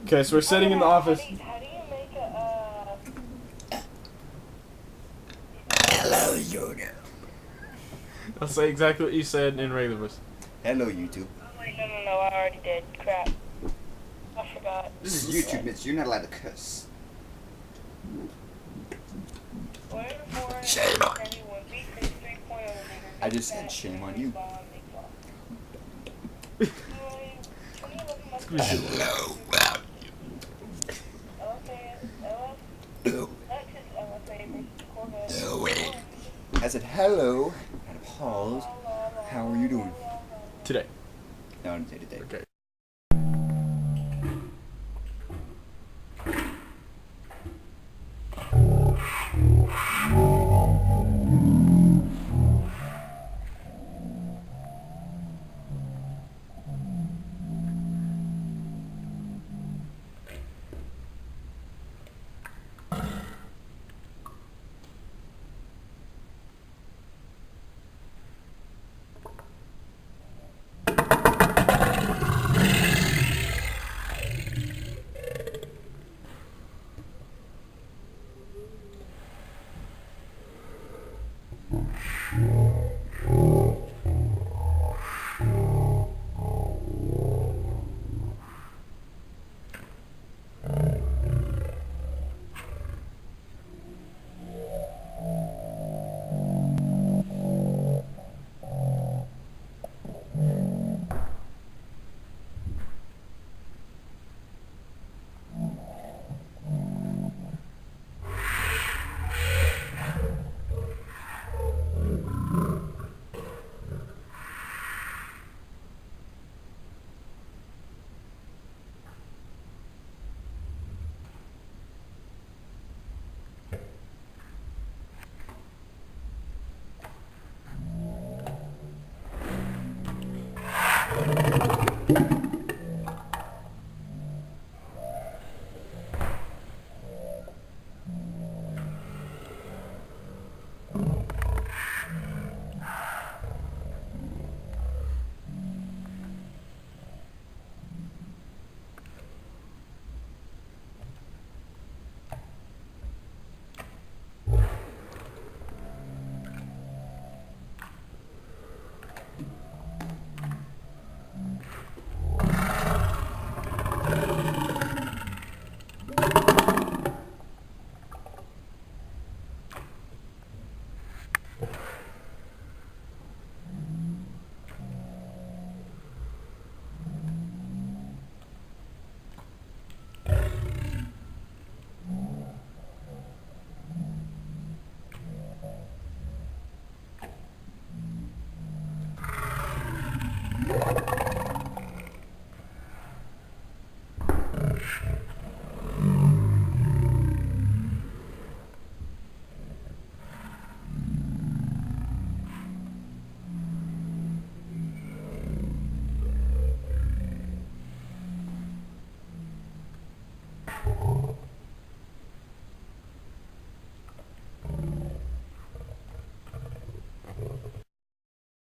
Okay, so we're sitting in the office. How do you make Hello, YouTube. I'll say exactly what you said in regular voice. Hello, YouTube. No, I already did. Crap. I forgot. This is YouTube, Mitch. You're not allowed to cuss. Shame on. I just said shame on you. Hello. No, wait. I said hello and pause. How are you doing? Today. No, I didn't say today. Okay.